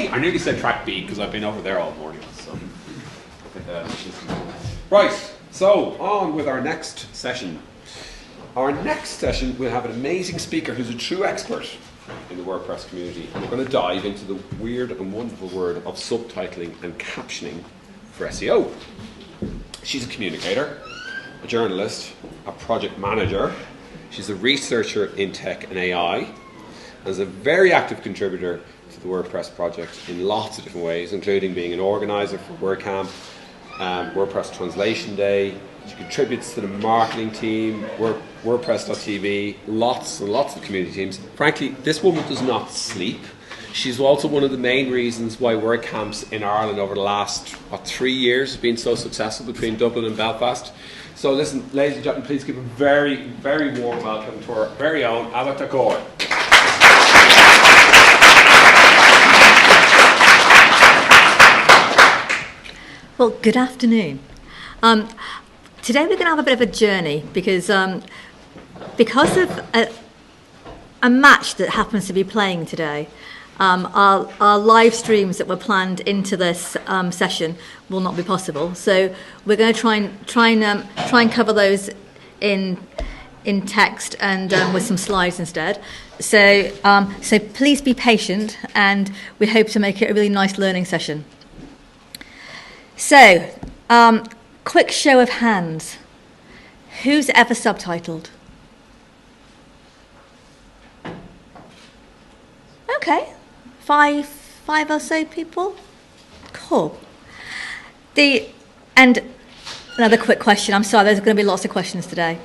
I nearly said track B because I've been over there all morning. So. Right, so on with our next session. Our next session, we'll have an amazing speaker who's a true expert in the WordPress community. And we're going to dive into the weird and wonderful word of subtitling and captioning for SEO. She's a communicator, a journalist, a project manager. She's a researcher in tech and AI, and is a very active contributor to the WordPress project in lots of different ways, including being an organizer for WordCamp, WordPress Translation Day. She contributes to the marketing team, WordPress.tv, lots and lots of community teams. Frankly, this woman does not sleep. She's also one of the main reasons why WordCamps in Ireland over the last 3 years have been so successful between Dublin and Belfast. So listen, ladies and gentlemen, please give a very, very warm welcome to our very own Abba Kaur. Well, good afternoon. Today we're going to have a bit of a journey because of a match that happens to be playing today. Our live streams that were planned into this session will not be possible, so we're going to try and cover those in text and with some slides instead. So please be patient, and we hope to make it a really nice learning session. So, quick show of hands. Who's ever subtitled? Okay, five or so people. Cool. And another quick question. I'm sorry, there's going to be lots of questions today.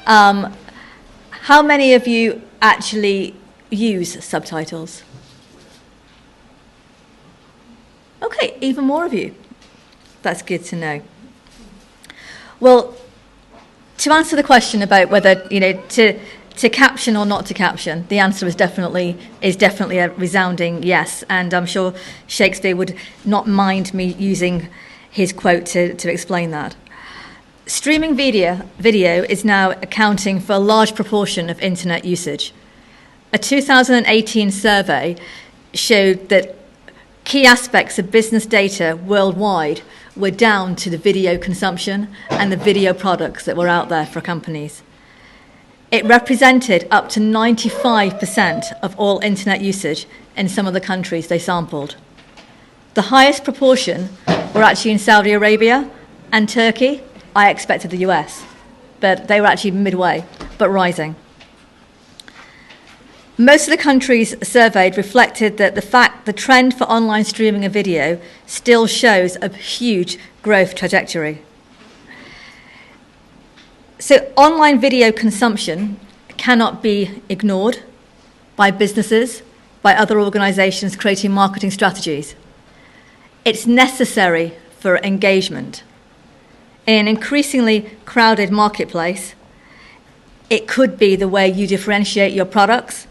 How many of you actually use subtitles? Okay, even more of you. That's good to know. Well, to answer the question about whether to caption or not to caption, the answer is definitely a resounding yes, and I'm sure Shakespeare would not mind me using his quote to explain that. Streaming video is now accounting for a large proportion of internet usage. A 2018 survey showed that key aspects of business data worldwide were down to the video consumption and the video products that were out there for companies. It represented up to 95% of all internet usage in some of the countries they sampled. The highest proportion were actually in Saudi Arabia and Turkey. I expected the US, but they were actually midway, but rising. Most of the countries surveyed reflected that the trend for online streaming of video still shows a huge growth trajectory. So online video consumption cannot be ignored by businesses, by other organizations creating marketing strategies. It's necessary for engagement. In an increasingly crowded marketplace, it could be the way you differentiate your products.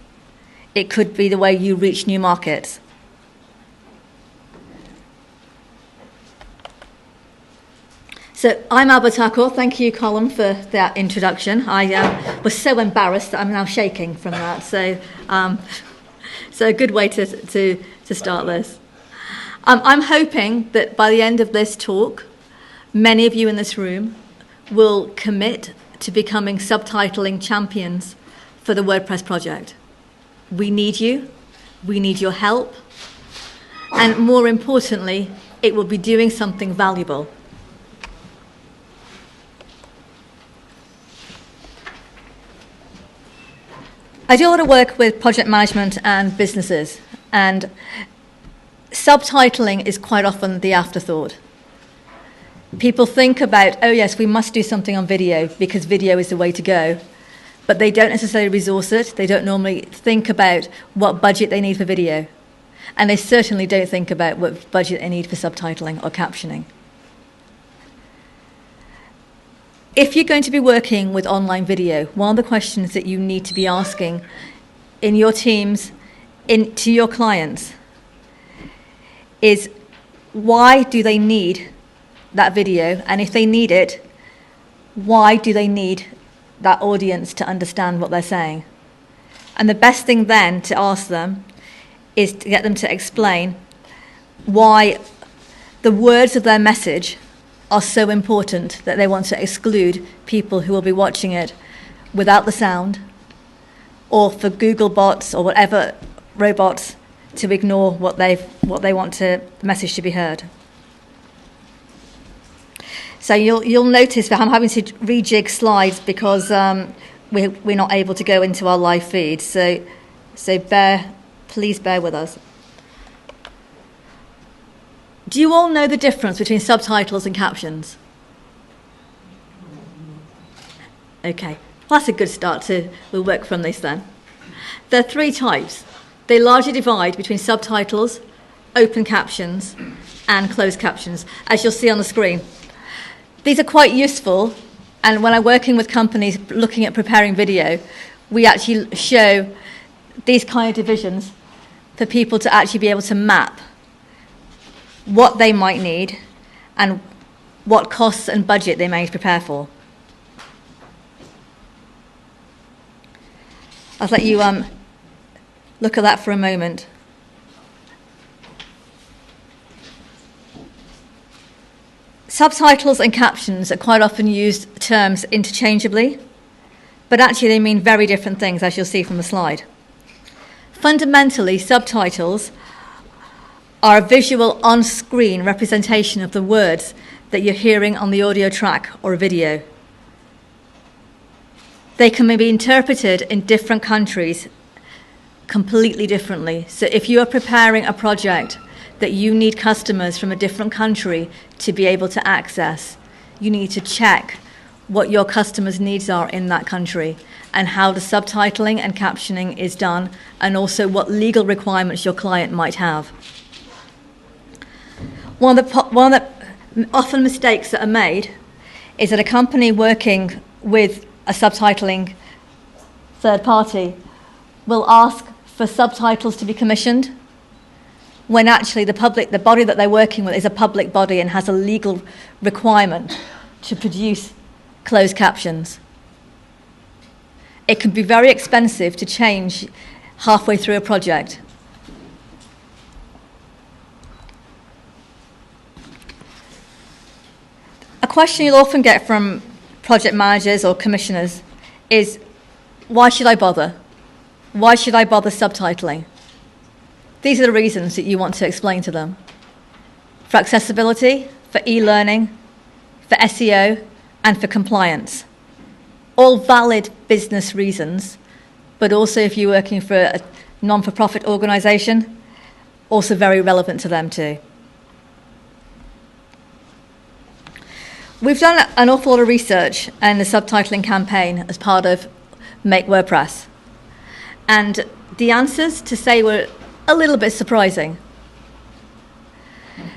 It could be the way you reach new markets. So I'm Abba Kaur. Thank you, Colin, for that introduction. I was so embarrassed that I'm now shaking from that. So a good way to start this. I'm hoping that by the end of this talk, many of you in this room will commit to becoming subtitling champions for the WordPress project. We need you, we need your help, and more importantly, it will be doing something valuable. I do a lot of work with project management and businesses, and subtitling is quite often the afterthought. People think about, oh yes, we must do something on video because video is the way to go. But they don't necessarily resource it. They don't normally think about what budget they need for video. And they certainly don't think about what budget they need for subtitling or captioning. If you're going to be working with online video, one of the questions that you need to be asking in your teams, to your clients, is why do they need that video? And if they need it, why do they need that audience to understand what they're saying? And the best thing then to ask them is to get them to explain why the words of their message are so important that they want to exclude people who will be watching it without the sound, or for Google bots or whatever robots to ignore what they want the message to be heard. So you'll notice that I'm having to rejig slides because we're not able to go into our live feed. So please bear with us. Do you all know the difference between subtitles and captions? Okay, well, that's a good start. We'll work from this then. There are three types. They largely divide between subtitles, open captions, and closed captions, as you'll see on the screen. These are quite useful, and when I'm working with companies looking at preparing video, we actually show these kind of divisions for people to actually be able to map what they might need and what costs and budget they may prepare for. I'll let you look at that for a moment. Subtitles and captions are quite often used terms interchangeably, but actually they mean very different things, as you'll see from the slide. Fundamentally, subtitles are a visual on-screen representation of the words that you're hearing on the audio track or video. They can be interpreted in different countries completely differently. So if you are preparing a project that you need customers from a different country to be able to access, you need to check what your customers' needs are in that country and how the subtitling and captioning is done, and also what legal requirements your client might have. One of the often mistakes that are made is that a company working with a subtitling third party will ask for subtitles to be commissioned, when actually the body that they're working with is a public body and has a legal requirement to produce closed captions. It can be very expensive to change halfway through a project. A question you'll often get from project managers or commissioners is, why should I bother? Why should I bother subtitling? These are the reasons that you want to explain to them. For accessibility, for e-learning, for SEO, and for compliance. All valid business reasons, but also if you're working for a non-for-profit organisation, also very relevant to them too. We've done an awful lot of research in the subtitling campaign as part of Make WordPress. And the answers, to say, were a little bit surprising.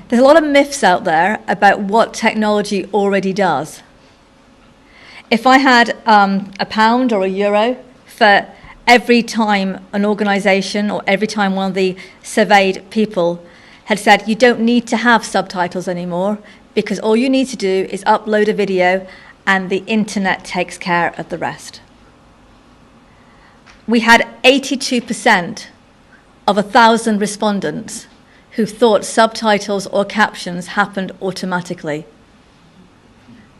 There's a lot of myths out there about what technology already does. If I had a pound or a euro for every time an organisation or every time one of the surveyed people had said, you don't need to have subtitles anymore because all you need to do is upload a video and the internet takes care of the rest. We had 82% of 1,000 respondents who thought subtitles or captions happened automatically.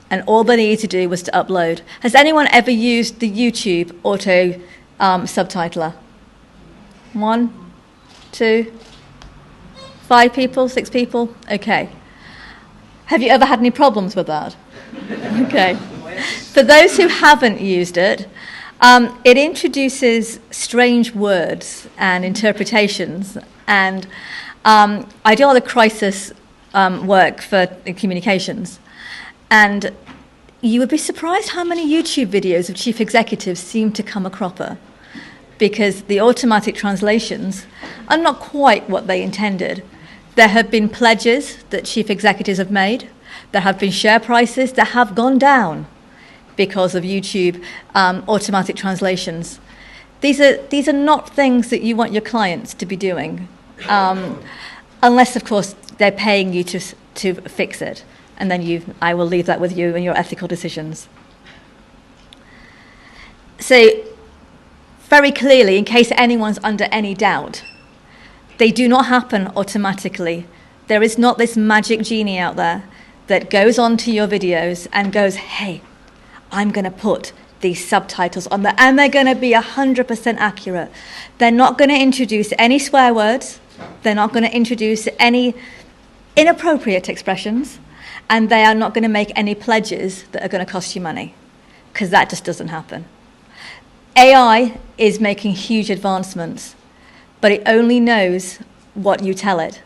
And all they needed to do was to upload. Has anyone ever used the YouTube auto subtitler? 1, 2, 5 people, 6 people? Okay. Have you ever had any problems with that? Okay. For those who haven't used it, it introduces strange words and interpretations, and I do a lot of crisis work for communications, and you would be surprised how many YouTube videos of chief executives seem to come a cropper, because the automatic translations are not quite what they intended. There have been pledges that chief executives have made. There have been share prices that have gone down because of YouTube automatic translations. These are not things that you want your clients to be doing, unless, of course, they're paying you to fix it. And then I will leave that with you and your ethical decisions. So, very clearly, in case anyone's under any doubt, they do not happen automatically There is not this magic genie out there that goes onto your videos and goes, hey, I'm going to put these subtitles on there, and they're going to be 100% accurate. They're not going to introduce any swear words. They're not going to introduce any inappropriate expressions, and they are not going to make any pledges that are going to cost you money, because that just doesn't happen. AI is making huge advancements, but it only knows what you tell it.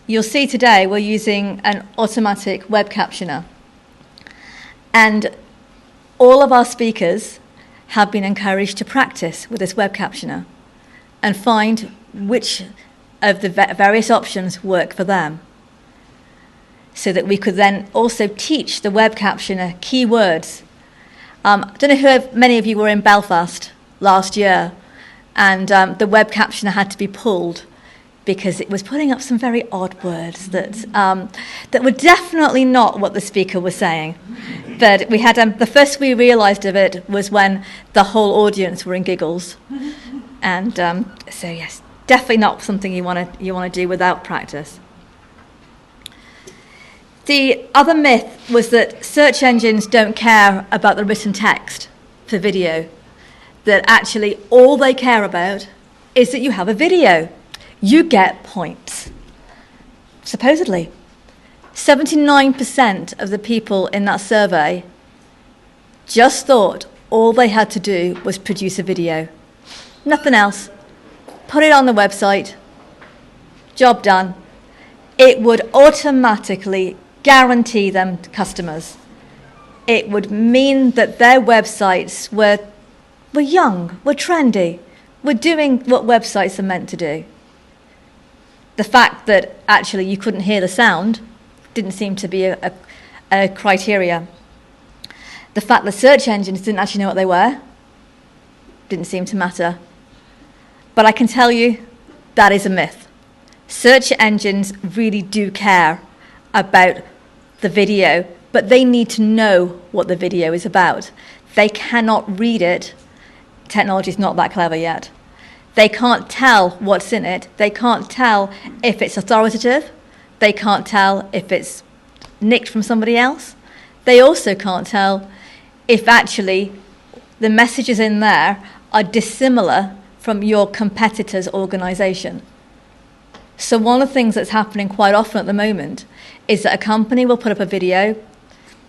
You'll see today we're using an automatic web captioner, and all of our speakers have been encouraged to practice with this web captioner and find which of the various options work for them, so that we could then also teach the web captioner keywords. I don't know who many of you were in Belfast last year, and the web captioner had to be pulled because it was putting up some very odd words that were definitely not what the speaker was saying. But we had the first we realised of it was when the whole audience were in giggles, and so yes, definitely not something you want to do without practice. The other myth was that search engines don't care about the written text for video, that actually all they care about is that you have a video. You get points. Supposedly. 79% of the people in that survey just thought all they had to do was produce a video. Nothing else. Put it on the website. Job done. It would automatically guarantee them customers. It would mean that their websites were young, were trendy, were doing what websites are meant to do. The fact that actually you couldn't hear the sound didn't seem to be a criteria. The fact that search engines didn't actually know what they were didn't seem to matter. But I can tell you that is a myth. Search engines really do care about the video, but they need to know what the video is about. They cannot read it. Technology is not that clever yet. They can't tell what's in it. They can't tell if it's authoritative. They can't tell if it's nicked from somebody else. They also can't tell if actually the messages in there are dissimilar from your competitor's organisation. So one of the things that's happening quite often at the moment is that a company will put up a video,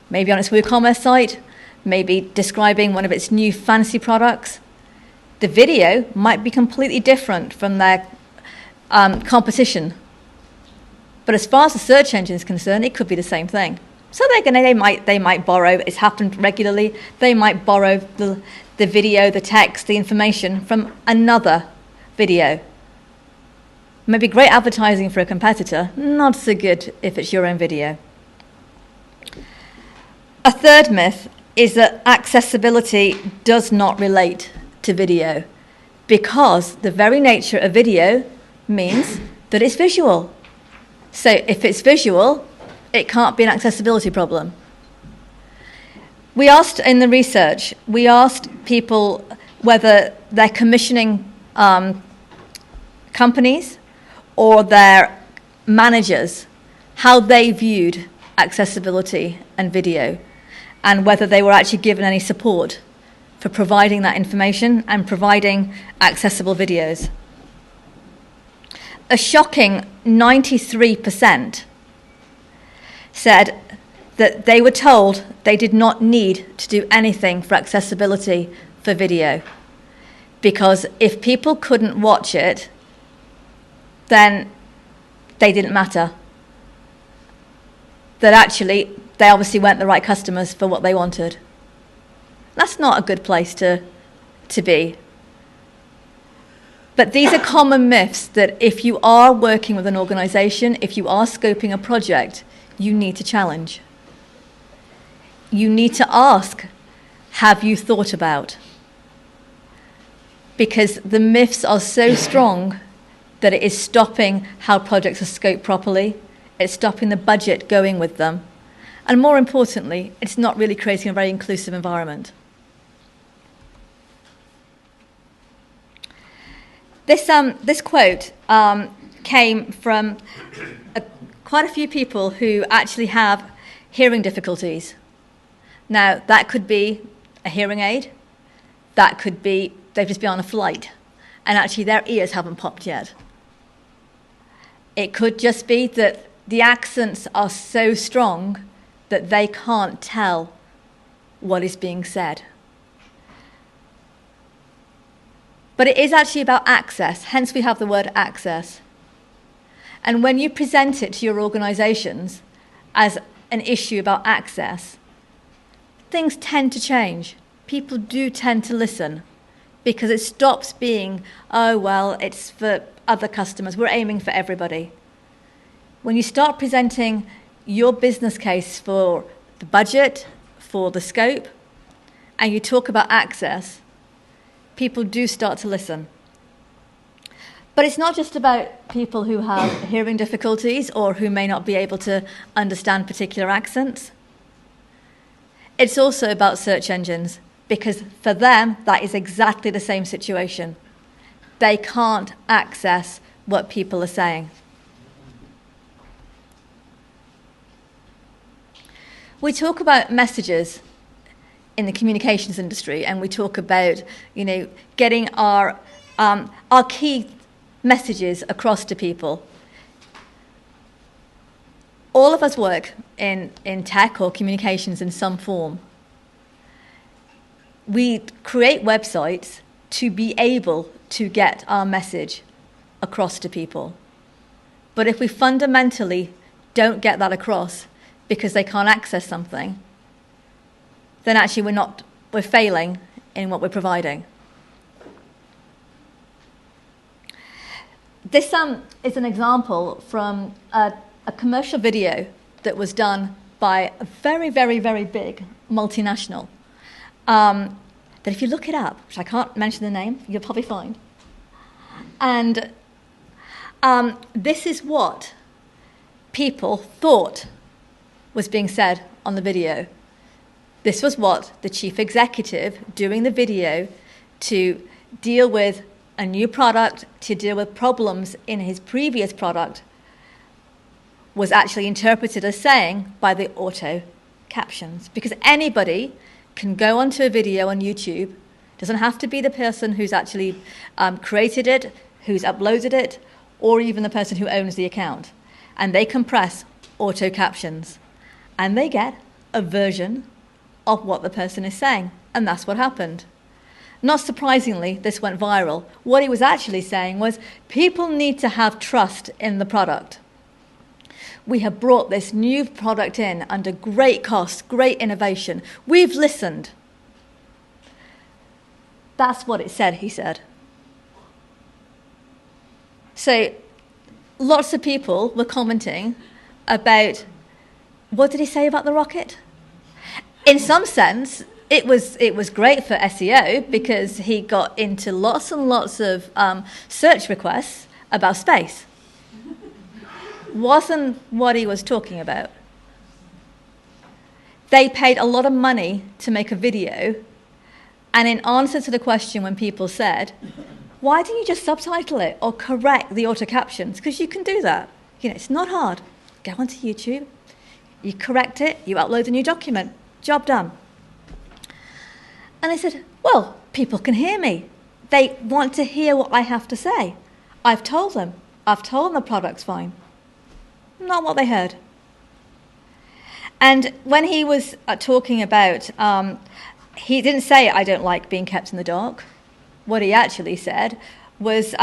maybe on its WooCommerce site, maybe describing one of its new fancy products. The video might be completely different from their competition. But as far as the search engine is concerned, it could be the same thing. So they might borrow, it's happened regularly, they might borrow the video, the text, the information from another video. Maybe great advertising for a competitor, not so good if it's your own video. A third myth is that accessibility does not relate to video, because the very nature of video means that it's visual. So if it's visual, it can't be an accessibility problem. We asked in the research, we asked people whether they're commissioning companies or their managers, how they viewed accessibility and video, and whether they were actually given any support for providing that information and providing accessible videos. A shocking 93% said that they were told they did not need to do anything for accessibility for video, because if people couldn't watch it, then they didn't matter. That actually, they obviously weren't the right customers for what they wanted. That's not a good place to be. But these are common myths that if you are working with an organisation, if you are scoping a project, you need to challenge. You need to ask, have you thought about? Because the myths are so strong that it is stopping how projects are scoped properly, it's stopping the budget going with them, and more importantly, it's not really creating a very inclusive environment. This quote came from quite a few people who actually have hearing difficulties. Now, that could be a hearing aid. That could be they've just been on a flight and actually their ears haven't popped yet. It could just be that the accents are so strong that they can't tell what is being said. But it is actually about access, hence we have the word access. And when you present it to your organisations as an issue about access, things tend to change. People do tend to listen because it stops being, oh, well, it's for other customers. We're aiming for everybody. When you start presenting your business case for the budget, for the scope, and you talk about access, people do start to listen. But it's not just about people who have hearing difficulties or who may not be able to understand particular accents. It's also about search engines, because for them, that is exactly the same situation. They can't access what people are saying. We talk about messages in the communications industry, and we talk about, getting our key messages across to people. All of us work in tech or communications in some form. We create websites to be able to get our message across to people. But if we fundamentally don't get that across because they can't access something, then actually we're failing in what we're providing. This is an example from a commercial video that was done by a very, very, very big multinational. That if you look it up, which I can't mention the name, you'll probably find. And this is what people thought was being said on the video. This was what the chief executive doing the video to deal with a new product, to deal with problems in his previous product, was actually interpreted as saying by the auto captions. Because anybody can go onto a video on YouTube, doesn't have to be the person who's actually created it, who's uploaded it, or even the person who owns the account. And they can press auto captions. And they get a version of what the person is saying. And that's what happened. Not surprisingly, this went viral. What he was actually saying was, people need to have trust in the product. We have brought this new product in under great cost, great innovation. We've listened. That's what it said, he said. So lots of people were commenting about, what did he say about the rocket? In some sense, it was great for SEO because he got into lots and lots of search requests about space. Wasn't what he was talking about. They paid a lot of money to make a video, and in answer to the question when people said, why didn't you just subtitle it or correct the auto captions? Because you can do that. It's not hard. Go onto YouTube, you correct it, you upload a new document, job done. And I said, well, people can hear me. They want to hear what I have to say. I've told them the product's fine. Not what they heard. And when he was talking about, he didn't say, I don't like being kept in the dark. What he actually said was,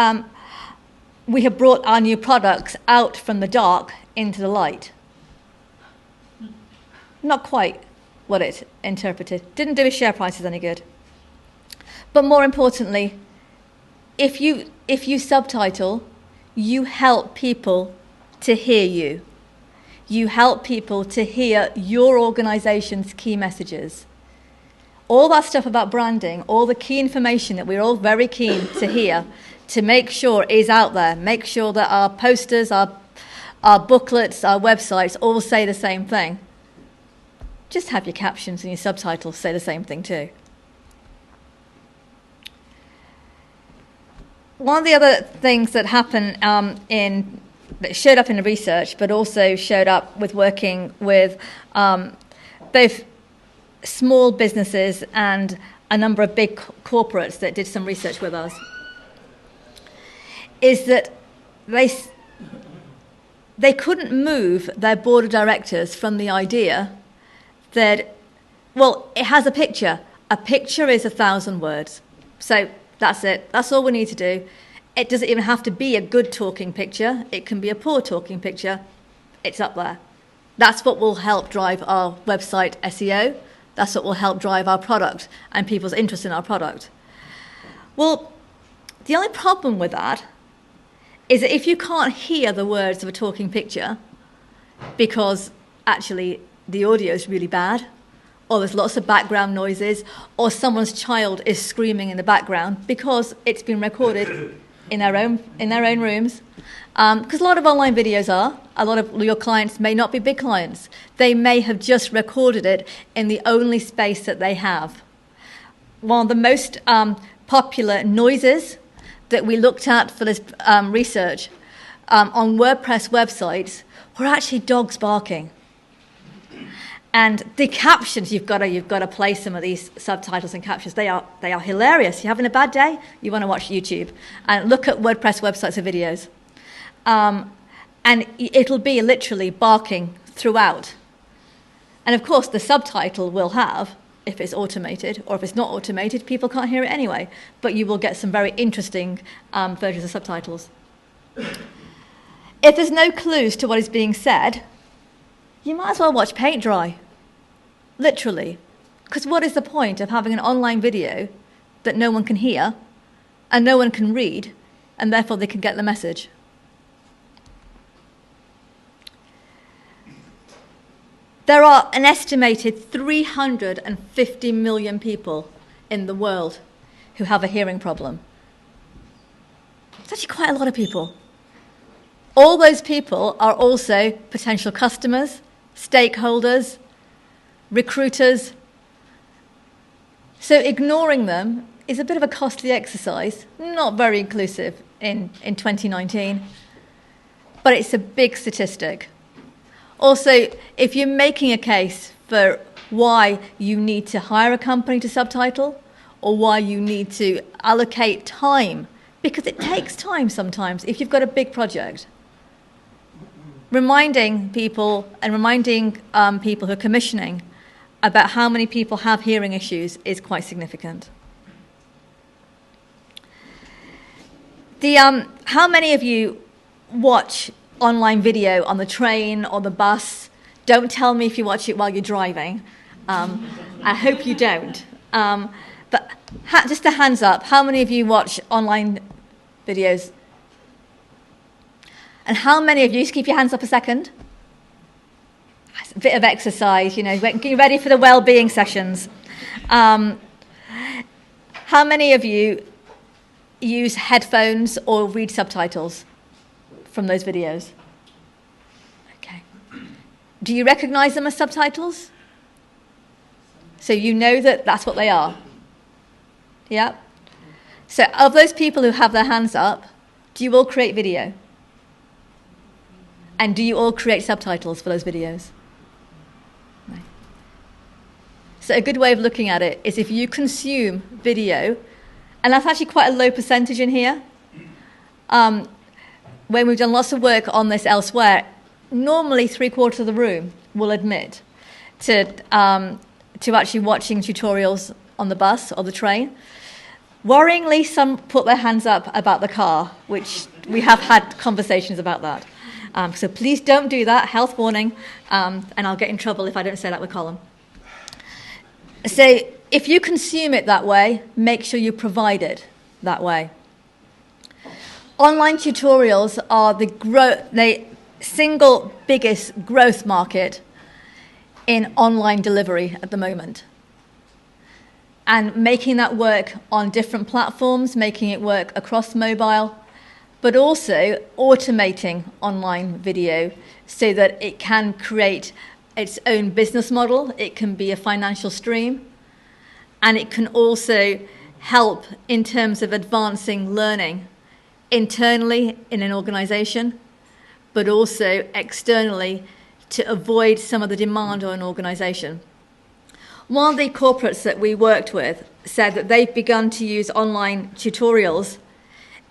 we have brought our new products out from the dark into the light. Not quite what it interpreted. Didn't do his share prices any good. But more importantly, if you subtitle, you help people to hear you. You help people to hear your organization's key messages. All that stuff about branding, all the key information that we're all very keen to hear, to make sure is out there. Make sure that our posters, our booklets, our websites all say the same thing. Just have your captions and your subtitles say the same thing too. One of the other things that happen in that showed up in the research, but also showed up with working with both small businesses and a number of big corporates that did some research with us, is that they couldn't move their board of directors from the idea that, well, it has a picture. A picture is 1,000 words. So that's it. That's all we need to do. It doesn't even have to be a good talking picture. It can be a poor talking picture. It's up there. That's what will help drive our website SEO. That's what will help drive our product and people's interest in our product. Well, the only problem with that is that if you can't hear the words of a talking picture because actually the audio is really bad, or there's lots of background noises, or someone's child is screaming in the background because it's been recorded in their own rooms, because a lot of online videos a lot of your clients may not be big clients. They may have just recorded it in the only space that they have. One of the most popular noises that we looked at for this research on WordPress websites were actually dogs barking. And the captions, you've got to play some of these subtitles and captions. They are hilarious. You're having a bad day, you want to watch YouTube and look at WordPress websites or videos, and it'll be literally barking throughout. And of course, the subtitle will have, if it's automated, or if it's not automated, people can't hear it anyway. But you will get some very interesting versions of subtitles. If there's no clues to what is being said, you might as well watch paint dry. Literally. Because what is the point of having an online video that no one can hear and no one can read, and therefore they can get the message? There are an estimated 350 million people in the world who have a hearing problem. It's actually quite a lot of people. All those people are also potential customers, stakeholders, recruiters. So ignoring them is a bit of a costly exercise, not very inclusive in 2019, but it's a big statistic. Also, if you're making a case for why you need to hire a company to subtitle, or why you need to allocate time, because it takes time sometimes if you've got a big project, reminding people who are commissioning about how many people have hearing issues is quite significant. How many of you watch online video on the train or the bus? Don't tell me if you watch it while you're driving. I hope you don't. But just a hands up, how many of you watch online videos? And how many of you, just keep your hands up a second. It's a bit of exercise, getting ready for the well-being sessions. How many of you use headphones or read subtitles from those videos? Okay. Do you recognize them as subtitles? So you know that that's what they are? Yeah? So of those people who have their hands up, do you all create video? And do you all create subtitles for those videos? Right. So a good way of looking at it is if you consume video, and that's actually quite a low percentage in here. When we've done lots of work on this elsewhere, normally 3/4 of the room will admit to actually watching tutorials on the bus or the train. Worryingly, some put their hands up about the car, which we have had conversations about that. So please don't do that, health warning, and I'll get in trouble if I don't say that with Colin. So if you consume it that way, make sure you provide it that way. Online tutorials are the single biggest growth market in online delivery at the moment. And making that work on different platforms, making it work across mobile, but also automating online video so that it can create its own business model. It can be a financial stream, and it can also help in terms of advancing learning internally in an organization, but also externally to avoid some of the demand on an organisation. One of the corporates that we worked with said that they've begun to use online tutorials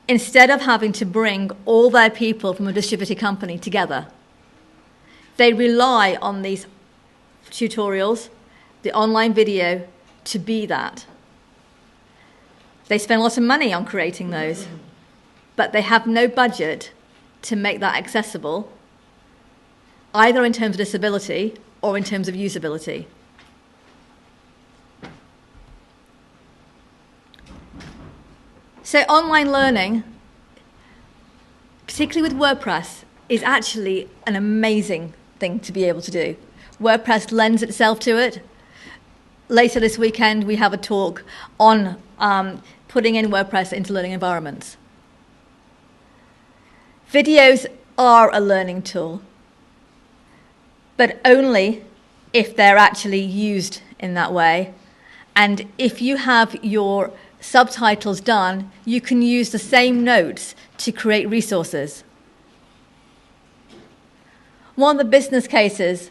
instead of having to bring all their people from a distributed company together. They rely on these tutorials, the online video, to be that. They spend a lot of money on creating those, but they have no budget to make that accessible, either in terms of disability or in terms of usability. So online learning, particularly with WordPress, is actually an amazing thing to be able to do. WordPress lends itself to it. Later this weekend, we have a talk on putting in WordPress into learning environments. Videos are a learning tool, but only if they're actually used in that way. And if you have your subtitles done, you can use the same notes to create resources. One of the business cases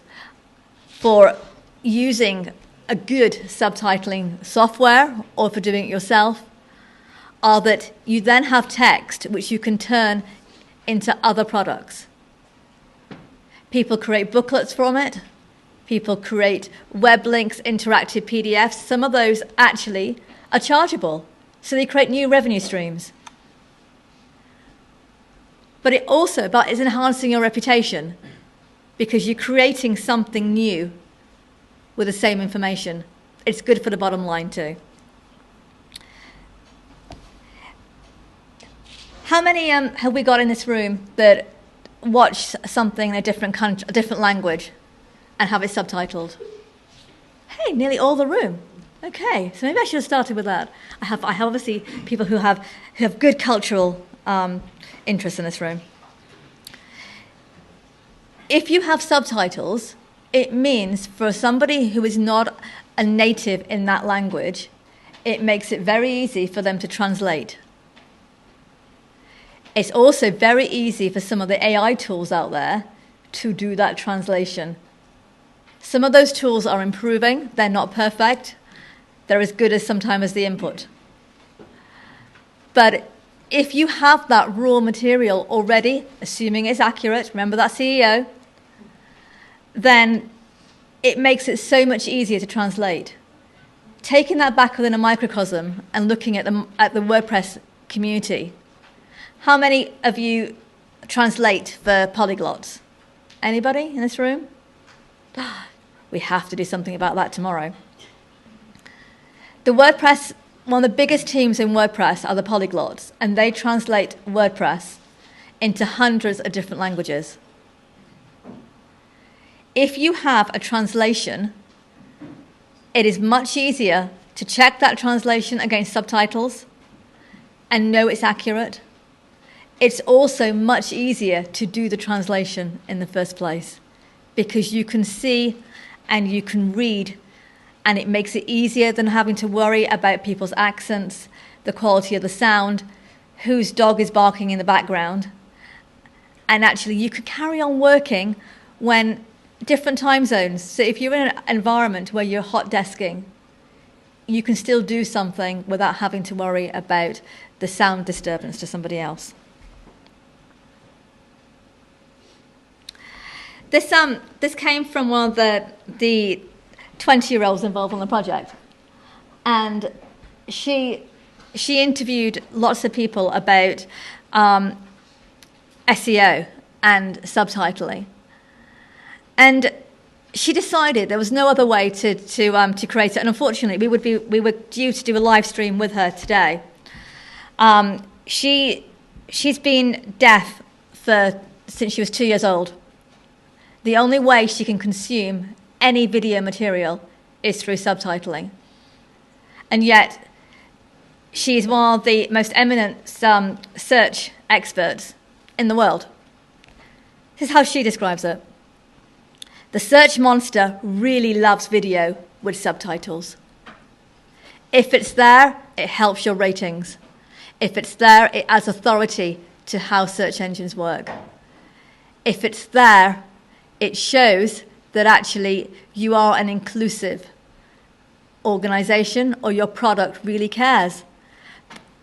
for using a good subtitling software or for doing it yourself are that you then have text which you can turn into other products. People create booklets from it. People create web links, interactive PDFs. Some of those actually are chargeable, so they create new revenue streams. But it also is enhancing your reputation because you're creating something new with the same information. It's good for the bottom line too. How many have we got in this room that watch something in a different country, a different language, and have it subtitled? Hey, nearly all the room. Okay, so maybe I should have started with that. I have obviously people who have good cultural interests in this room. If you have subtitles, it means for somebody who is not a native in that language, it makes it very easy for them to translate. It's also very easy for some of the AI tools out there to do that translation. Some of those tools are improving. They're not perfect. They're as good as sometimes as the input. But if you have that raw material already, assuming it's accurate, remember that CEO, then it makes it so much easier to translate. Taking that back within a microcosm and looking at the WordPress community, how many of you translate for polyglots? Anybody in this room? We have to do something about that tomorrow. One of the biggest teams in WordPress are the polyglots, and they translate WordPress into hundreds of different languages. If you have a translation, it is much easier to check that translation against subtitles and know it's accurate. It's also much easier to do the translation in the first place because you can see and you can read, and it makes it easier than having to worry about people's accents, the quality of the sound, whose dog is barking in the background. And actually, you could carry on working when different time zones. So if you're in an environment where you're hot desking, you can still do something without having to worry about the sound disturbance to somebody else. This came from one of the 20-year-olds involved on the project, and she interviewed lots of people about SEO and subtitling, and she decided there was no other way to create it. And unfortunately, we were due to do a live stream with her today. She's been deaf since she was 2 years old. The only way she can consume any video material is through subtitling. And yet, she's one of the most eminent search experts in the world. This is how she describes it. The search monster really loves video with subtitles. If it's there, it helps your ratings. If it's there, it adds authority to how search engines work. If it's there, it shows that actually you are an inclusive organization or your product really cares.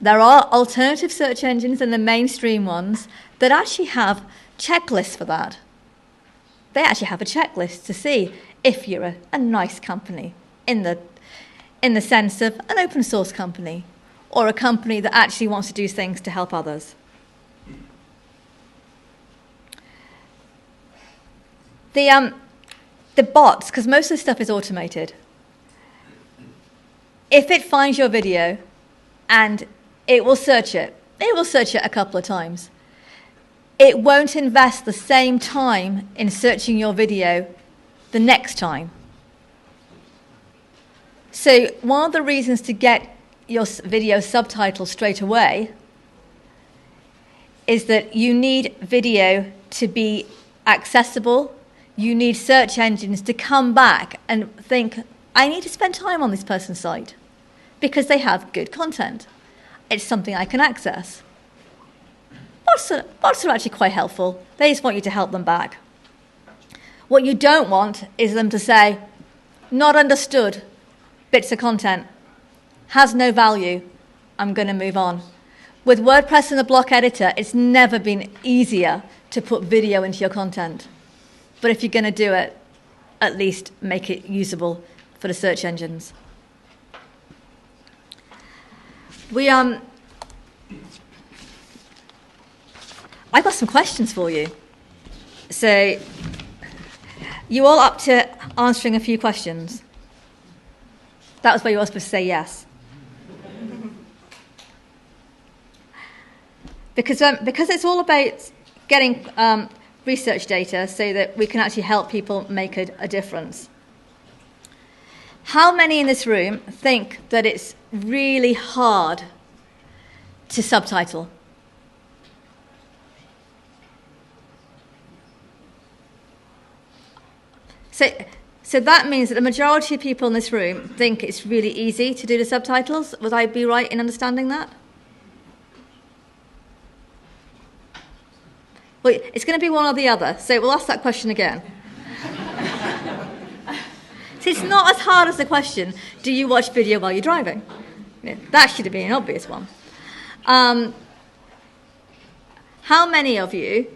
There are alternative search engines and the mainstream ones that actually have checklists for that. They actually have a checklist to see if you're a nice company in the sense of an open source company or a company that actually wants to do things to help others. The bots, because most of the stuff is automated, if it finds your video and it will search it a couple of times. It won't invest the same time in searching your video the next time. So one of the reasons to get your video subtitled straight away is that you need video to be accessible. You need search engines to come back and think, I need to spend time on this person's site because they have good content. It's something I can access. Bots are actually quite helpful. They just want you to help them back. What you don't want is them to say, not understood, bits of content, has no value, I'm going to move on. With WordPress and the block editor, it's never been easier to put video into your content. But if you're going to do it, at least make it usable for the search engines. I've got some questions for you. So, you all up to answering a few questions? That was where you were supposed to say yes. Because it's all about getting research data so that we can actually help people make a difference. How many in this room think that it's really hard to subtitle? So that means that the majority of people in this room think it's really easy to do the subtitles. Would I be right in understanding that? Well, it's going to be one or the other, so we'll ask that question again. So it's not as hard as the question, do you watch video while you're driving? Yeah, that should have been an obvious one. How many of you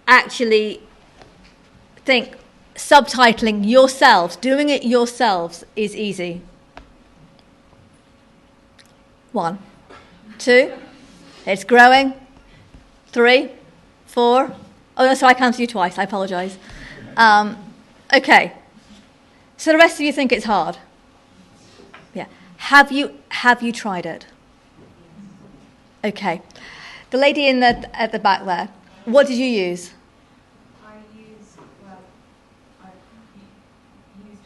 actually think subtitling yourselves, doing it yourselves, is easy? 1, 2, it's growing. 3, 4. Oh, no, so I counted you twice. I apologise. Okay. So the rest of you think it's hard. Yeah. Have you tried it? Okay. The lady at the back there. What did you use? I used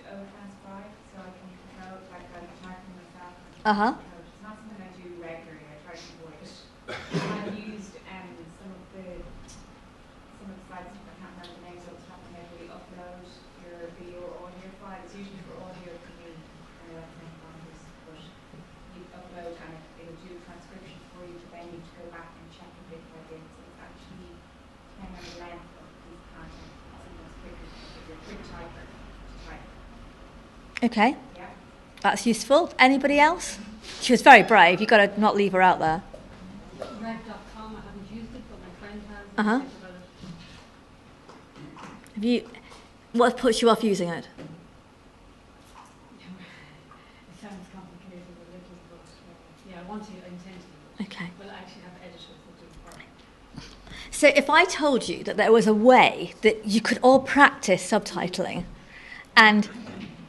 O-Transcribe, so I can control, like I'm typing myself. Uh-huh. It's not something I do regularly. I try to avoid it. I've used some of the sites, I can't remember the names off the top of my head, where you upload your video or audio file. It's usually for audio for me, but you upload and it'll do transcription for you, but then you need to go back and check it bit by bit. So it's actually, depending on the length of the piece of content, sometimes quicker if you're a quick typer to type. Okay. Yeah. That's useful. Anybody else? She was very brave. You've got to not leave her out there. Reg.com, I haven't used it, but my friend has. Uh-huh. What puts you off using it? It sounds complicated a little, but yeah, I want to, I intend to. Okay. Well, I actually have editors that do it for me. So if I told you that there was a way that you could all practice subtitling and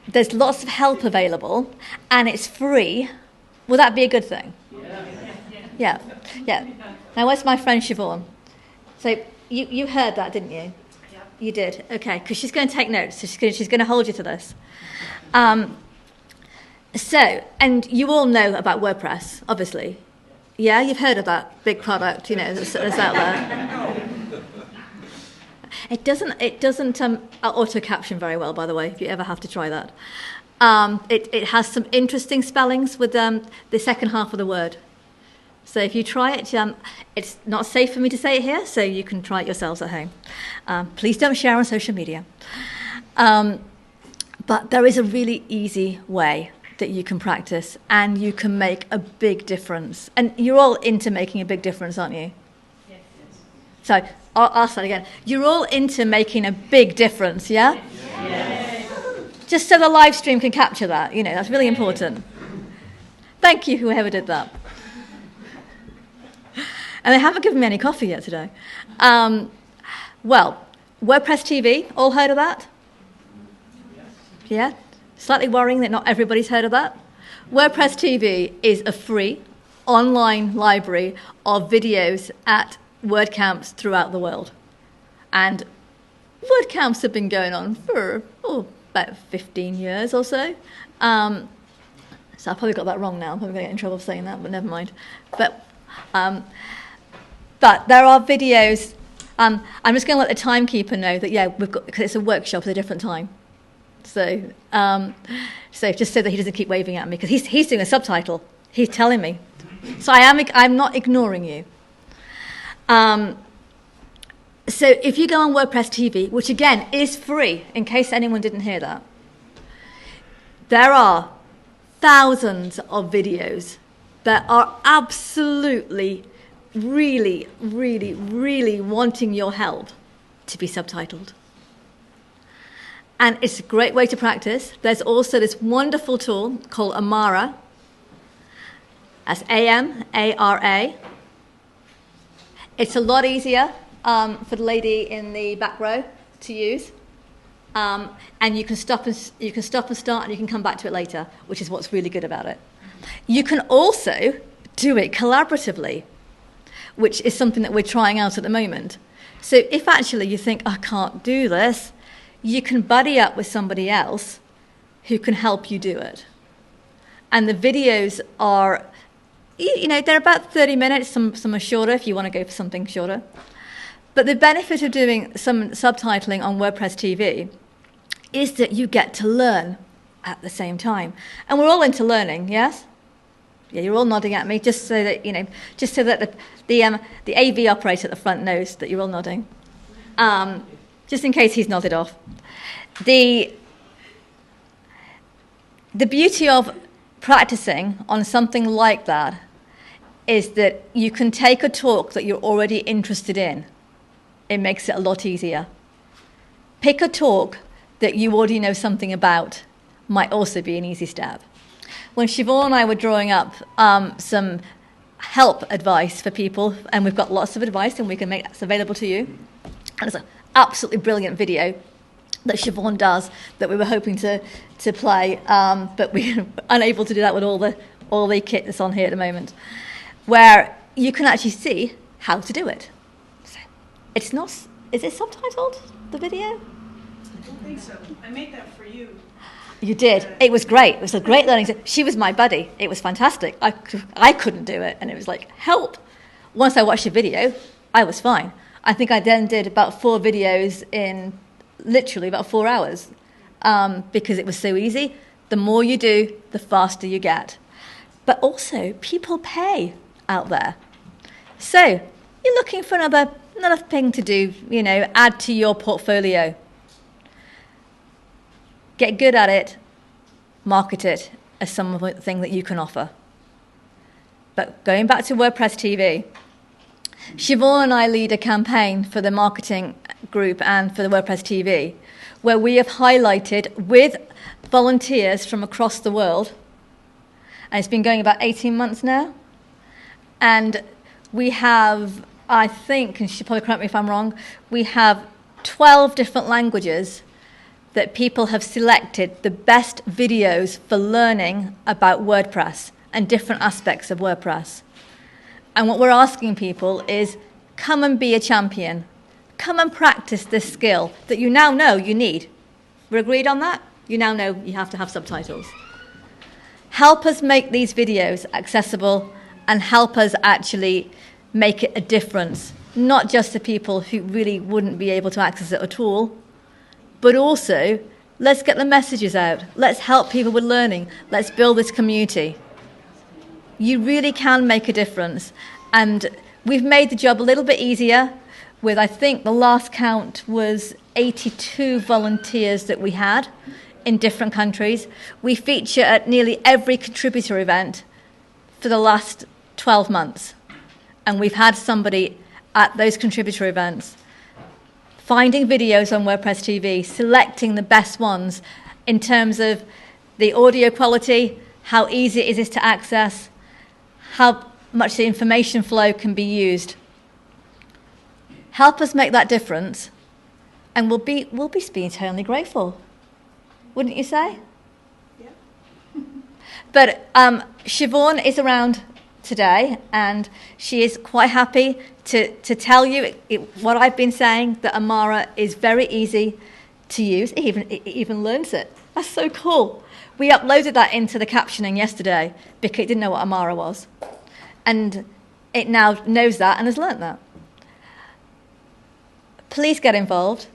there's lots of help available and it's free, would that be a good thing? Yeah. Yeah. Now, where's my friend Siobhan? So you heard that, didn't you? Yeah. You did? Okay, because she's going to take notes, so she's going to hold you to this. So, and you all know about WordPress, obviously. Yeah, you've heard of that big product, that's out there. It doesn't auto caption very well, by the way, if you ever have to try that. It has some interesting spellings with the second half of the word. So if you try it, it's not safe for me to say it here, so you can try it yourselves at home. Please don't share on social media. But there is a really easy way that you can practice, and you can make a big difference. And you're all into making a big difference, aren't you? Yes. So I'll ask that again. You're all into making a big difference, yeah? Yes. Just so the live stream can capture that, that's really important. Thank you, whoever did that. And they haven't given me any coffee yet today. Well, WordPress TV, all heard of that? Yeah? Slightly worrying that not everybody's heard of that. WordPress TV is a free online library of videos at WordCamps throughout the world. And WordCamps have been going on for about 15 years or so. So I probably got that wrong now. I'm probably going to get in trouble for saying that, but never mind. But there are videos. I'm just going to let the timekeeper know that, because it's a workshop at a different time. So just so that he doesn't keep waving at me, because he's doing a subtitle. He's telling me. So I'm not ignoring you. So if you go on WordPress TV, which again is free, in case anyone didn't hear that, there are thousands of videos that are absolutely, really, really, really wanting your help to be subtitled. And it's a great way to practice. There's also this wonderful tool called Amara. That's Amara. It's a lot easier for the lady in the back row to use. And you can stop and start, and you can come back to it later, which is what's really good about it. You can also do it collaboratively, which is something that we're trying out at the moment. So if actually you think, I can't do this, you can buddy up with somebody else who can help you do it. And the videos are, they're about 30 minutes. Some are shorter if you want to go for something shorter. But the benefit of doing some subtitling on WordPress TV is that you get to learn at the same time. And we're all into learning, yes? Yeah, you're all nodding at me, just so that, the AV operator at the front knows that you're all nodding. Just in case he's nodded off. The beauty of practicing on something like that is that you can take a talk that you're already interested in. It makes it a lot easier. Pick a talk that you already know something about. Might also be an easy step. When Siobhan and I were drawing up some help advice for people, and we've got lots of advice and we can make that available to you, and it's an absolutely brilliant video that Siobhan does that we were hoping to play, but we're unable to do that with all the kit that's on here at the moment, where you can actually see how to do it. So it's not. Is it subtitled, the video? I don't think so. I made that for you. You did. It was great. It was a great learning. She was my buddy. It was fantastic. I couldn't do it, and it was like, help. Once I watched the video, I was fine. I think I then did about 4 videos in literally about 4 hours because it was so easy. The more you do, the faster you get. But also, people pay out there. So you're looking for another thing to do, add to your portfolio. Get good at it, market it as something that you can offer. But going back to WordPress TV, Siobhan and I lead a campaign for the marketing group and for the WordPress TV, where we have highlighted with volunteers from across the world, and it's been going about 18 months now, and we have, I think, and she'll probably correct me if I'm wrong, we have 12 different languages that people have selected the best videos for learning about WordPress and different aspects of WordPress. And what we're asking people is, come and be a champion. Come and practice this skill that you now know you need. We're agreed on that? You now know you have to have subtitles. Help us make these videos accessible and help us actually make it a difference, not just to people who really wouldn't be able to access it at all, but also let's get the messages out. Let's help people with learning. Let's build this community. You really can make a difference. And we've made the job a little bit easier with, I think the last count was 82 volunteers that we had in different countries. We feature at nearly every contributor event for the last 12 months. And we've had somebody at those contributor events finding videos on WordPress TV, selecting the best ones in terms of the audio quality, how easy it is to access, how much the information flow can be used. Help us make that difference, and we'll be eternally grateful. Wouldn't you say? Yeah. But Siobhan is around today, and she is quite happy to tell you what I've been saying, that Amara is very easy to use. It even learns it. That's so cool. We uploaded that into the captioning yesterday because it didn't know what Amara was. And it now knows that and has learnt that. Please get involved.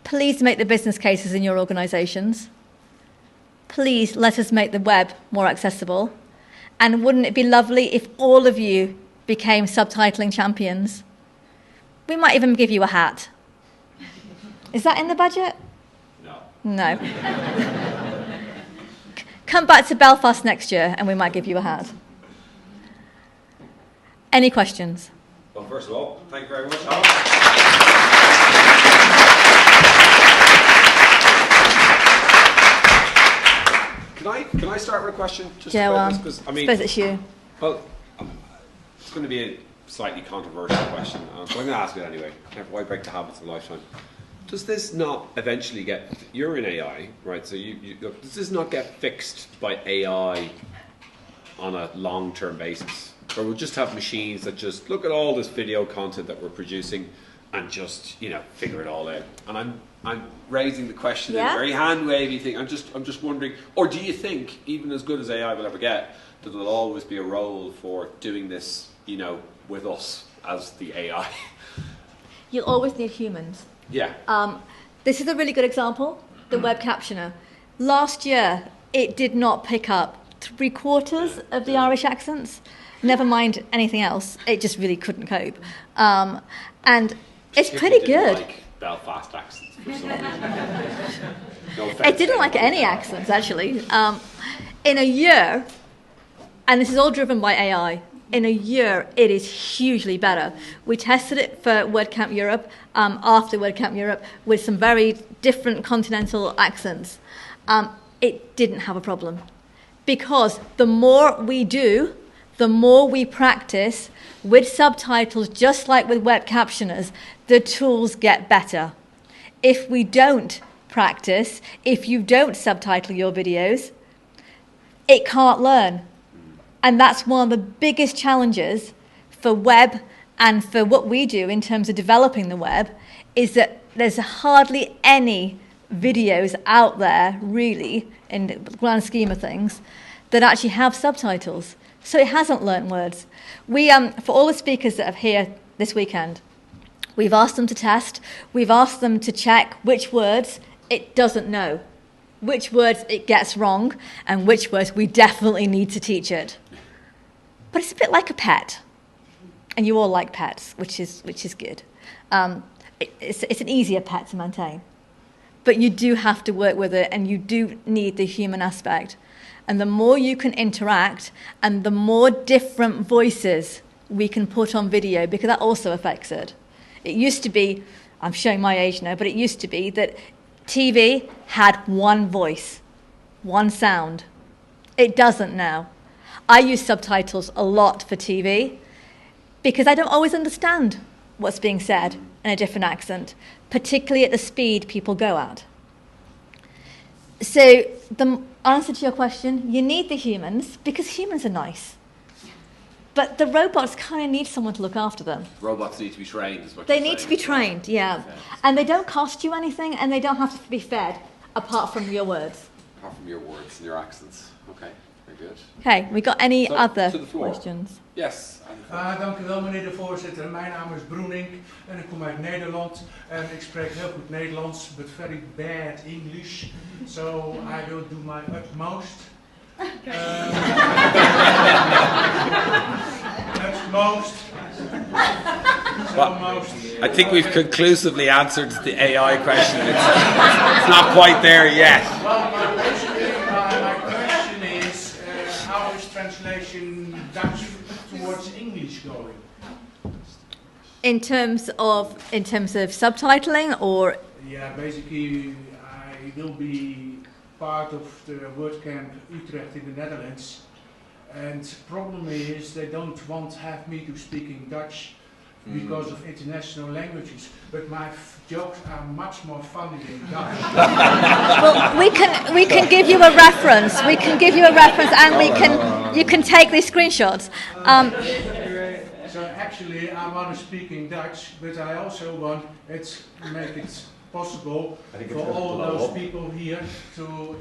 Please make the business cases in your organisations. Please let us make the web more accessible. And wouldn't it be lovely if all of you became subtitling champions? We might even give you a hat. Is that in the budget? No. Come back to Belfast next year and we might give you a hat. Any questions? Well, first of all, thank you very much, Can I start with a question? Just I suppose it's you. Well, it's going to be a slightly controversial question, but I'm going to ask it anyway. Why break the habits of a lifetime? Does this not eventually get... You're in AI, right? So does this not get fixed by AI on a long-term basis? Or we'll just have machines that just look at all this video content that we're producing and just, figure it all out? And I'm raising the question in a very hand-wavy thing. I'm just wondering, or do you think, even as good as AI will ever get, that there'll always be a role for doing this, with us as the AI? You'll always need humans. Yeah. This is a really good example, the web captioner. Last year, it did not pick up 3/4 of the Irish accents, never mind anything else. It just really couldn't cope. And it's pretty good. Like Belfast accents for some reason. No offense. It didn't like any accents, actually. In a year, and this is all driven by AI, in a year, it is hugely better. We tested it for WordCamp Europe, after WordCamp Europe, with some very different continental accents. It didn't have a problem. Because the more we do, the more we practice with subtitles, just like with web captioners, the tools get better. If we don't practice, if you don't subtitle your videos, it can't learn. And that's one of the biggest challenges for web and for what we do in terms of developing the web, is that there's hardly any videos out there, really, in the grand scheme of things, that actually have subtitles. So it hasn't learnt words. We, for all the speakers that are here this weekend, we've asked them to test. We've asked them to check which words it doesn't know, which words it gets wrong, and which words we definitely need to teach it. But it's a bit like a pet, and you all like pets, which is good. It's an easier pet to maintain, but you do have to work with it, and you do need the human aspect. And the more you can interact, and the more different voices we can put on video, because that also affects it. It used to be, I'm showing my age now, but it used to be that TV had one voice, one sound. It doesn't now. I use subtitles a lot for TV because I don't always understand what's being said in a different accent, particularly at the speed people go at. So the answer to your question, you need the humans because humans are nice. But the robots kind of need someone to look after them. Robots need to be trained, is what They you're need saying. to be trained, yeah. And they don't cost you anything, and they don't have to be fed apart from your words. Apart from your words and your accents. Okay, very good. Okay, we got any So, other to the floor. questions? Yes. Dank u wel, meneer de voorzitter. Mijn naam is Broenink en ik kom uit Nederland. En ik spreek heel goed Nederlands, but very bad English. So I will do my utmost. That's most. Well, Almost. I think we've conclusively answered the AI question. It's not quite there yet. Well, my question is, how is translation Dutch towards English going? In terms of subtitling, or Yeah, basically, I will be part of the WordCamp Utrecht in the Netherlands, and the problem is they don't want to have me to speak in Dutch because of international languages. But my jokes are much more funny in Dutch. well, we can give you a reference. We can give you a reference, and you can take these screenshots. So actually, I want to speak in Dutch, but I also want it make it possible for all those people here to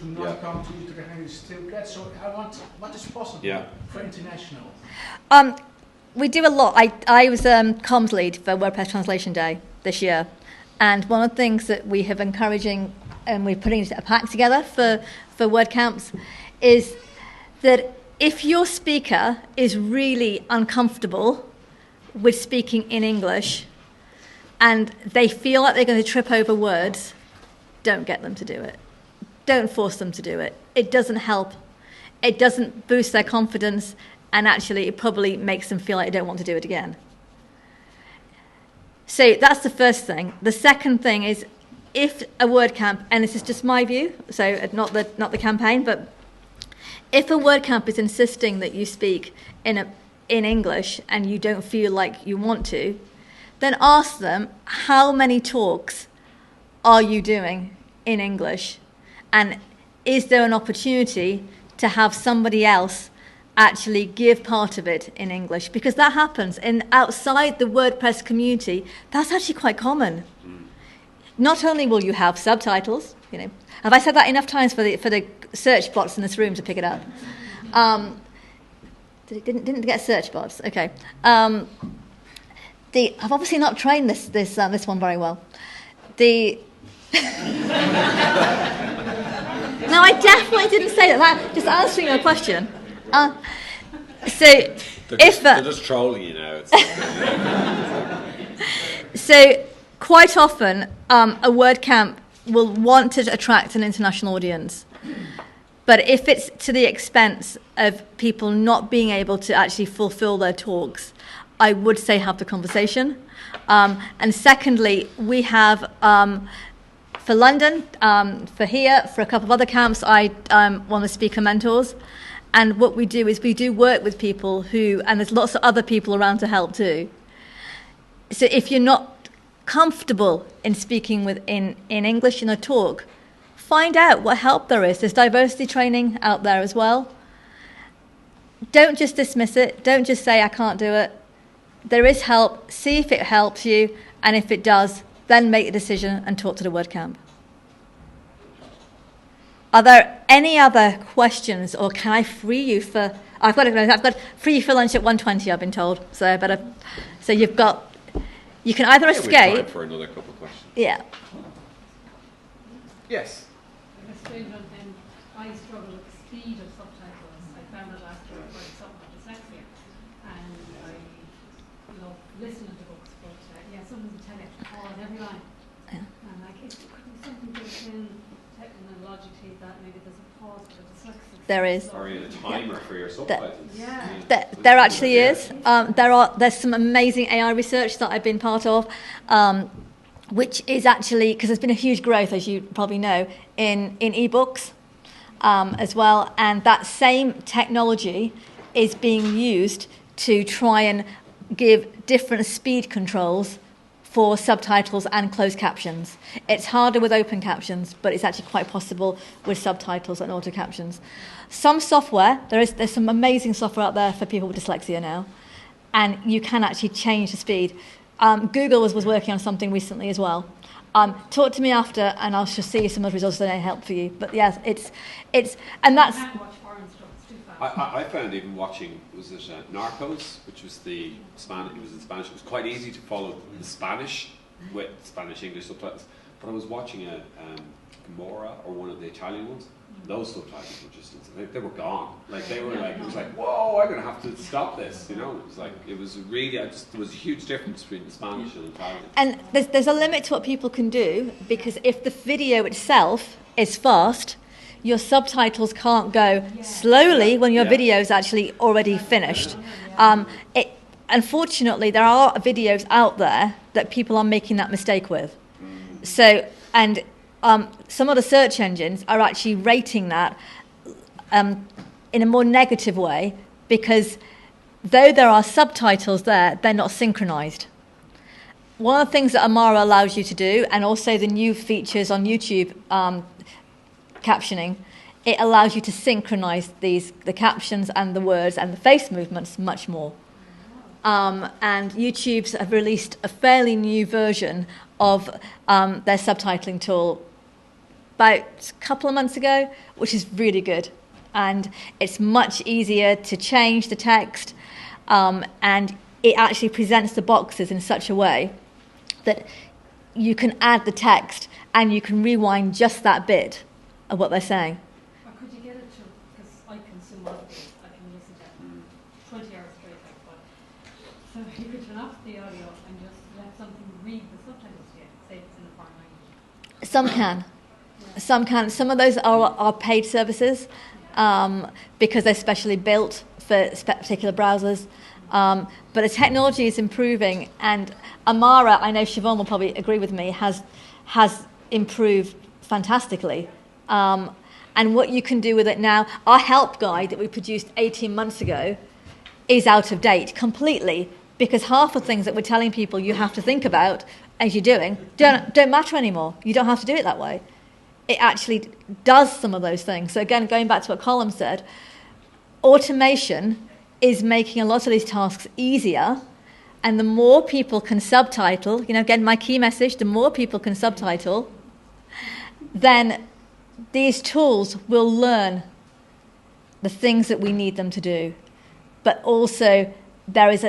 not come to Utrecht and still get. So I want what is possible for international. We do a lot. I was comms lead for WordPress Translation Day this year, and one of the things that we have encouraging, and we're putting a pack together for WordCamps, is that if your speaker is really uncomfortable with speaking in English and they feel like they're going to trip over words, don't get them to do it. Don't force them to do it. It doesn't help. It doesn't boost their confidence, and actually it probably makes them feel like they don't want to do it again. So that's the first thing. The second thing is, if a WordCamp, and this is just my view, so not the campaign, but if a WordCamp is insisting that you speak in English and you don't feel like you want to, then ask them, how many talks are you doing in English? And is there an opportunity to have somebody else actually give part of it in English? Because that happens. And outside the WordPress community, that's actually quite common. Not only will you have subtitles, have I said that enough times for the search bots in this room to pick it up? Didn't get search bots. Okay. I've obviously not trained this one very well. No, I definitely didn't say that. Just answering your question. They're just trolling you now. So quite often, a WordCamp will want to attract an international audience. But if it's to the expense of people not being able to actually fulfill their talks, I would say have the conversation. And secondly, we have, for London, for here, for a couple of other camps, I'm one of the speaker mentors. And what we do is we do work with people who, and there's lots of other people around to help too. So if you're not comfortable in speaking in English in a talk, find out what help there is. There's diversity training out there as well. Don't just dismiss it. Don't just say, I can't do it. There is help. See if it helps you. And if it does, then make a decision and talk to the WordCamp. Are there any other questions, or can I free you for... I've got free you for lunch at 1:20, I've been told. So you've got... You can either escape... We have time for another couple of questions. Yeah. Yes. A strange one thing, I struggle with the speed of subtitles. I found it after I read something about dyslexia, and I love listening to books, but sometimes you tell you to pause every line. Yeah. And it could be something built in technologically that maybe there's a pause for the dyslexic. There is. Or a timer for your subtitles. There actually is. There's some amazing AI research that I've been part of, which is actually, because there's been a huge growth, as you probably know, in ebooks as well, and that same technology is being used to try and give different speed controls for subtitles and closed captions. It's harder with open captions, but it's actually quite possible with subtitles and auto captions. Some software, there's some amazing software out there for people with dyslexia now, and you can actually change the speed. Google was working on something recently as well. Talk to me after, and I'll just see some of the results that may help for you. But yes, and that's. I can't watch foreign stuff, it's too fast. I found even watching, was it Narcos, which was it was in Spanish. It was quite easy to follow the Spanish with Spanish-English subtitles. but I was watching a Gamora or one of the Italian ones. Those subtitles were just, they were gone. Like they were like, it was like, whoa, I'm gonna have to stop this. You know, it was like, it was really, there was a huge difference between the Spanish and Italian. And there's a limit to what people can do, because if the video itself is fast, your subtitles can't go slowly when your video is actually already finished. Unfortunately, there are videos out there that people are making that mistake with. So, and some of the search engines are actually rating that in a more negative way, because though there are subtitles there, they're not synchronized. One of the things that Amara allows you to do, and also the new features on YouTube captioning, it allows you to synchronize the captions and the words and the face movements much more. And YouTube's have released a fairly new version of their subtitling tool about a couple of months ago, which is really good. And it's much easier to change the text, and it actually presents the boxes in such a way that you can add the text and you can rewind just that bit of what they're saying. Or could you get it to, because I consume all of this, I can listen to 20 hours straight, like, but so you could turn off the audio and just let something read the subtitles to you, say it's in a foreign language. Some can. Some can. Some of those are paid services, because they're specially built for particular browsers. But the technology is improving, and Amara, I know Siobhan will probably agree with me, has improved fantastically. And what you can do with it now, our help guide that we produced 18 months ago is out of date completely, because half the things that we're telling people you have to think about as you're doing don't matter anymore. You don't have to do it that way. It actually does some of those things. So again, going back to what Colin said, automation is making a lot of these tasks easier, and the more people can subtitle, again, my key message, the more people can subtitle, then these tools will learn the things that we need them to do. But also, there is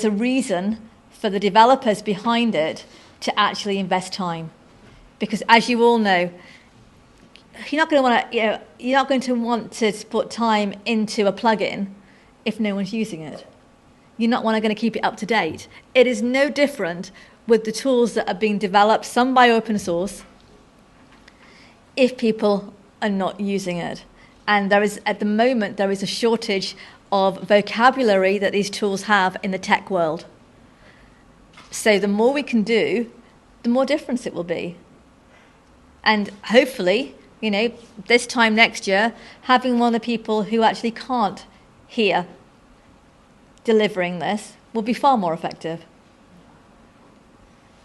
a reason for the developers behind it to actually invest time. Because as you all know, you're not going to want to put time into a plugin if no one's using it. You're not going to keep it up to date. It is no different with the tools that are being developed, some by open source, if people are not using it. And at the moment, there is a shortage of vocabulary that these tools have in the tech world. So the more we can do, the more difference it will be. And hopefully, this time next year, having one of the people who actually can't hear delivering this will be far more effective.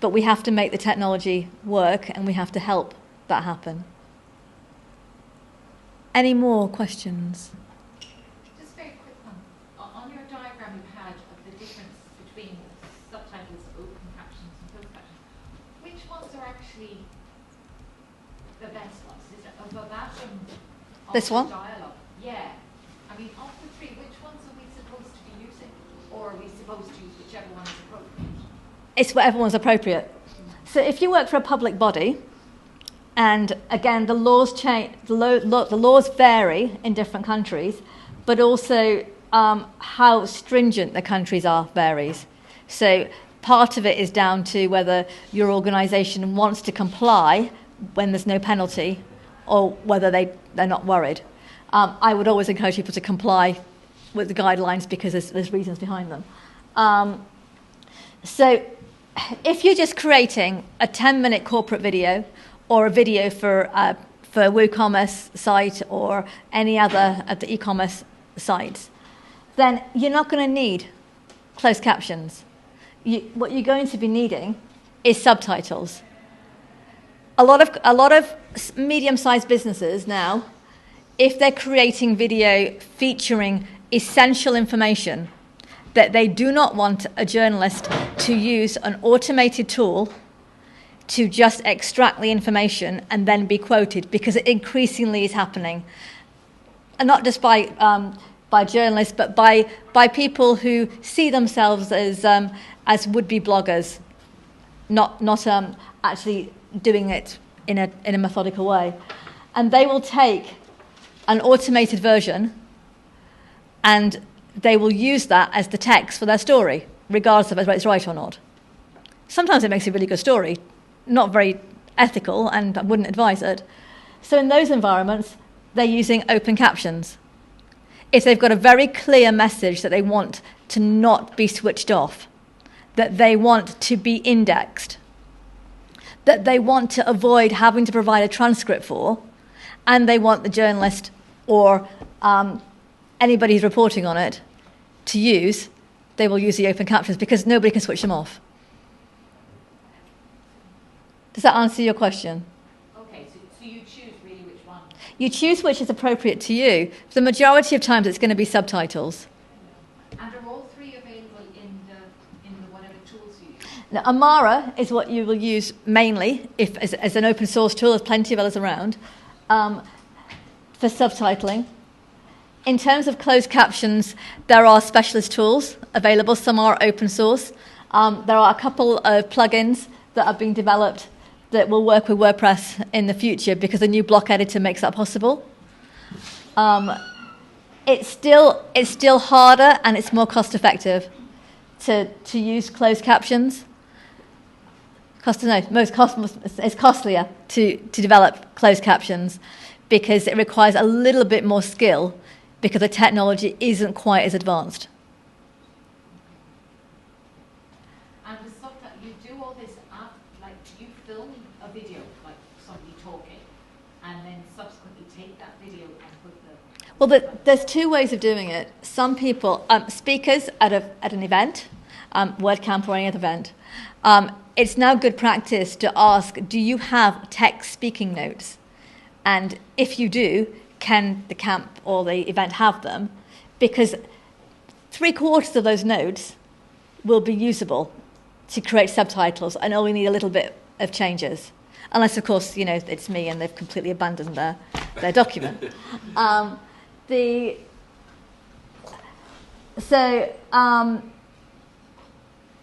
But we have to make the technology work, and we have to help that happen. Any more questions? Just a very quick one. On your diagram you had of the difference between subtitles, open captions and closed captions, which ones are actually the best ones? Is it a verbatim of This one? the dialogue? Yeah. I mean, of the three, which ones are we supposed to be using? Or are we supposed to use whichever one is appropriate? It's whatever one's appropriate. So if you work for a public body, and again, the laws change, the laws vary in different countries, but also how stringent the countries are varies. So part of it is down to whether your organisation wants to comply when there's no penalty, or whether they're not worried. I would always encourage people to comply with the guidelines, because there's reasons behind them. So if you're just creating a 10-minute corporate video, or a video for a WooCommerce site or any other of the e-commerce sites, then you're not going to need closed captions. What you're going to be needing is subtitles. A lot of medium-sized businesses now, if they're creating video featuring essential information, that they do not want a journalist to use an automated tool to just extract the information and then be quoted, because it increasingly is happening, and not just by journalists, but by people who see themselves as would-be bloggers, not actually doing it in a methodical way. And they will take an automated version and they will use that as the text for their story, regardless of whether it's right or not. Sometimes it makes a really good story, not very ethical, and I wouldn't advise it. So in those environments, they're using open captions. If they've got a very clear message that they want to not be switched off, that they want to be indexed, that they want to avoid having to provide a transcript for, and they want the journalist or anybody who's reporting on it to use, they will use the open captions because nobody can switch them off. Does that answer your question? Okay, so you choose really which one? You choose which is appropriate to you. For the majority of times, it's going to be subtitles. And are all three available in the whatever tools you use? Now, Amara is what you will use mainly as an open source tool. There's plenty of others around for subtitling. In terms of closed captions, there are specialist tools available. Some are open source. There are a couple of plugins that are being developed that will work with WordPress in the future because a new block editor makes that possible. It's still harder and it's more cost effective to use closed captions. It's costlier to develop closed captions because it requires a little bit more skill because the technology isn't quite as advanced. And the subtitle, you do all this after, like you film a video, like somebody talking, and then subsequently take that video and put the... Well, there's two ways of doing it. Some people, speakers at an event, WordCamp or any other event, it's now good practice to ask, do you have text speaking notes? And if you do, can the camp or the event have them? Because 3/4 of those notes will be usable to create subtitles and only need a little bit of changes. Unless, of course, it's me and they've completely abandoned their document. I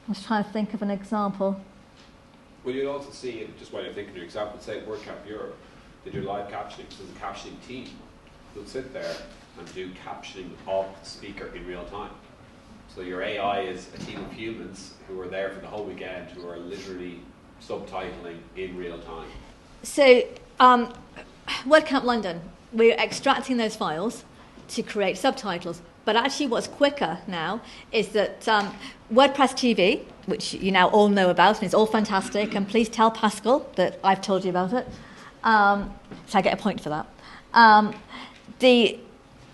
was trying to think of an example. Well, you'll also see, just while you're thinking of your example, say at WordCamp Europe, they do live captioning. So there's a captioning team who'll sit there and do captioning of the speaker in real time. So your AI is a team of humans who are there for the whole weekend who are literally subtitling in real time. So WordCamp London, we're extracting those files to create subtitles. But actually what's quicker now is that WordPress TV, which you now all know about, and it's all fantastic, and please tell Pascal that I've told you about it, so I get a point for that,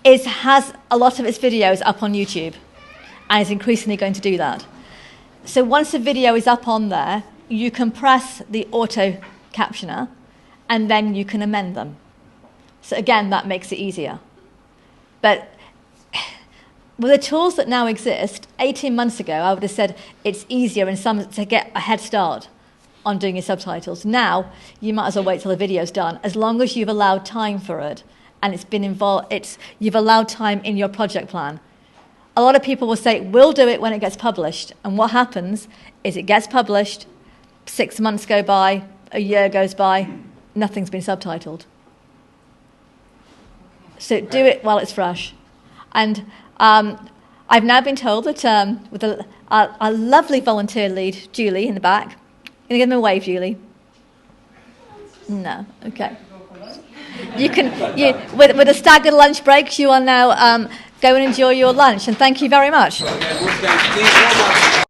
it has a lot of its videos up on YouTube, and is increasingly going to do that. So once a video is up on there, you can press the auto captioner, and then you can amend them. So again, that makes it easier. But with the tools that now exist, 18 months ago, I would have said it's easier in some to get a head start on doing your subtitles. Now, you might as well wait till the video's done, as long as you've allowed time for it and it's been involved. You've allowed time in your project plan. A lot of people will say, we'll do it when it gets published. And what happens is it gets published, 6 months go by, a year goes by, nothing's been subtitled. So do it while it's fresh. And I've now been told that with a lovely volunteer lead, Julie, in the back. Can you give them a wave, Julie? No, okay. You can, with a staggered lunch break, you are now go and enjoy your lunch. And thank you very much. Well, again, once again, please,